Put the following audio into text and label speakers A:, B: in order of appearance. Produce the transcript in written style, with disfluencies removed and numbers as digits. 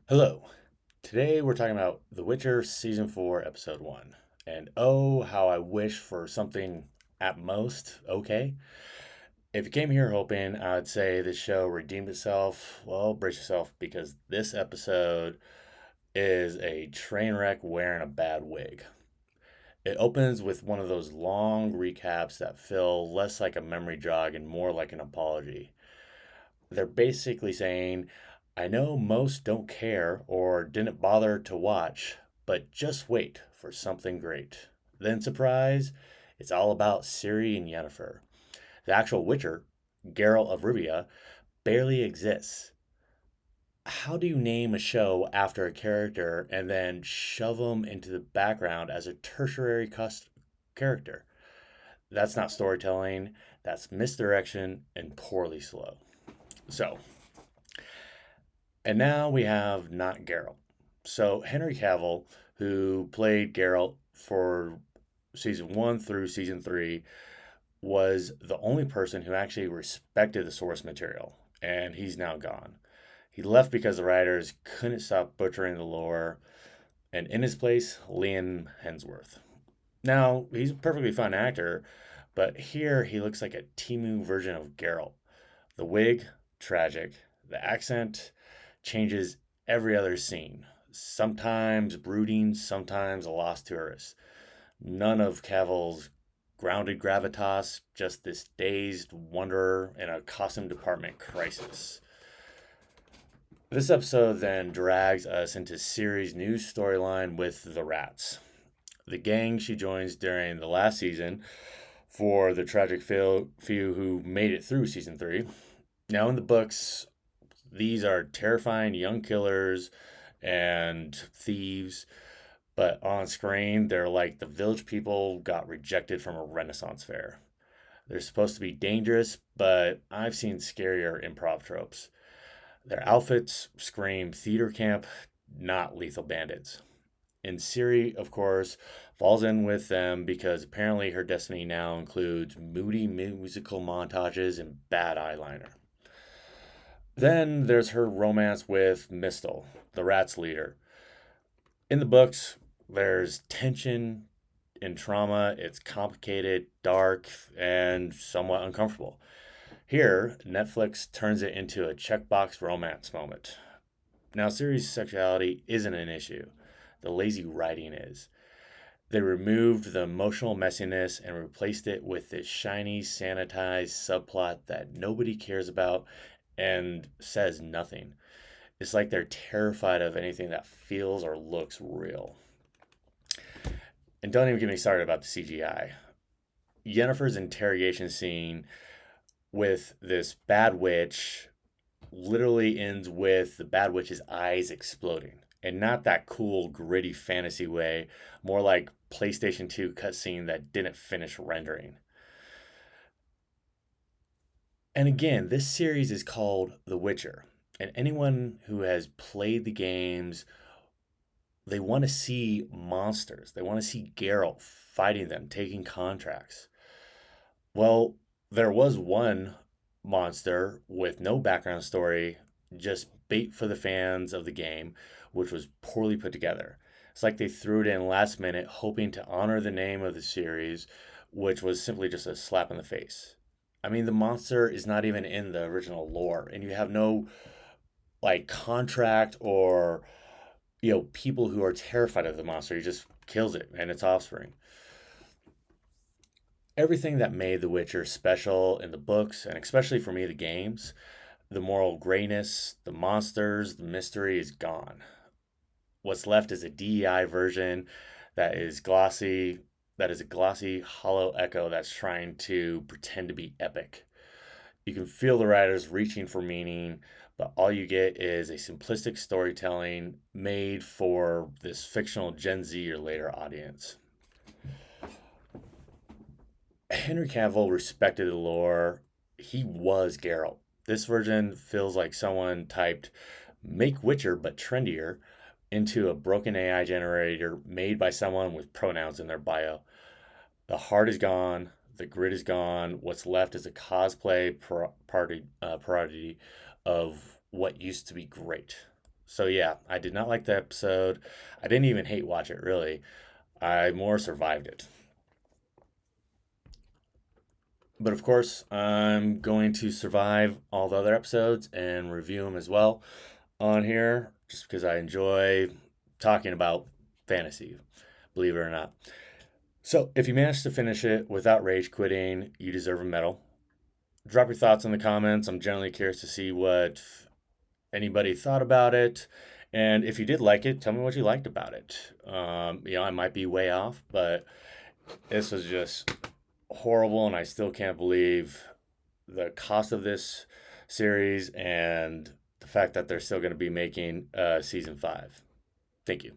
A: Hello. Today we're talking about The Witcher Season 4, Episode 1. And oh, how I wish for something at most okay. If you came here hoping I'd say this show redeemed itself, well, brace yourself because this episode is a train wreck wearing a bad wig. It opens with one of those long recaps that feel less like a memory jog and more like an apology. They're basically saying, I know most don't care or didn't bother to watch, but just wait for something great. Then, surprise, it's all about Ciri and Yennefer. The actual Witcher, Geralt of Rivia, barely exists. How do you name a show after a character and then shove them into the background as a tertiary character? That's not storytelling, that's misdirection and poorly slow. So, and now we have not Geralt. So Henry Cavill, who played Geralt for season 1 through season 3, was the only person who actually respected the source material, and he's now gone. He left because the writers couldn't stop butchering the lore, and in his place, Liam Hemsworth. Now, he's a perfectly fine actor, but here he looks like a Timu version of Geralt. The wig, tragic. The accent changes every other scene. Sometimes brooding, sometimes a lost tourist. None of Cavill's grounded gravitas, just this dazed wanderer in a costume department crisis. This episode then drags us into Ciri's new storyline with the rats. The gang she joins during the last season for the tragic few who made it through season 3. Now, in the books, these are terrifying young killers and thieves, but on screen, they're like the village people got rejected from a Renaissance fair. They're supposed to be dangerous, but I've seen scarier improv tropes. Their outfits scream theater camp, not lethal bandits. And Ciri, of course, falls in with them because apparently her destiny now includes moody musical montages and bad eyeliner. Then there's her romance with Mistel, the rat's leader. In the books, there's tension and trauma. It's complicated, dark, and somewhat uncomfortable. Here, Netflix turns it into a checkbox romance moment. Now, Ciri's sexuality isn't an issue. The lazy writing is. They removed the emotional messiness and replaced it with this shiny, sanitized subplot that nobody cares about and says nothing. It's like they're terrified of anything that feels or looks real. And don't even get me started about the CGI. Yennefer's interrogation scene with this bad witch literally ends with the bad witch's eyes exploding. And not that cool, gritty fantasy way, more like PlayStation 2 cutscene that didn't finish rendering. And again, this series is called The Witcher. And anyone who has played the games, they want to see monsters. They want to see Geralt fighting them, taking contracts. Well, there was one monster with no background story, just bait for the fans of the game, which was poorly put together. It's like they threw it in last minute, hoping to honor the name of the series, which was simply just a slap in the face. I mean, the monster is not even in the original lore, and you have no like contract or people who are terrified of the monster. He just kills it and its offspring. Everything that made The Witcher special in the books, and especially for me, the games, the moral grayness, the monsters, the mystery is gone. What's left is a DEI version that is glossy, that is a glossy, hollow echo that's trying to pretend to be epic. You can feel the writers reaching for meaning, but all you get is a simplistic storytelling made for this fictional Gen Z or later audience. Henry Cavill respected the lore. He was Geralt. This version feels like someone typed "make Witcher but trendier" into a broken AI generator made by someone with pronouns in their bio. The heart is gone. The grit is gone. What's left is a cosplay parody of what used to be great. So yeah, I did not like the episode. I didn't even hate watch it really. I more survived it. But of course, I'm going to survive all the other episodes and review them as well on here, just because I enjoy talking about fantasy, believe it or not. So, if you managed to finish it without rage quitting, you deserve a medal. Drop your thoughts in the comments. I'm generally curious to see what anybody thought about it. And if you did like it, tell me what you liked about it. I might be way off, but this was just horrible, and I still can't believe the cost of this series and the fact that they're still going to be making season 5. Thank you.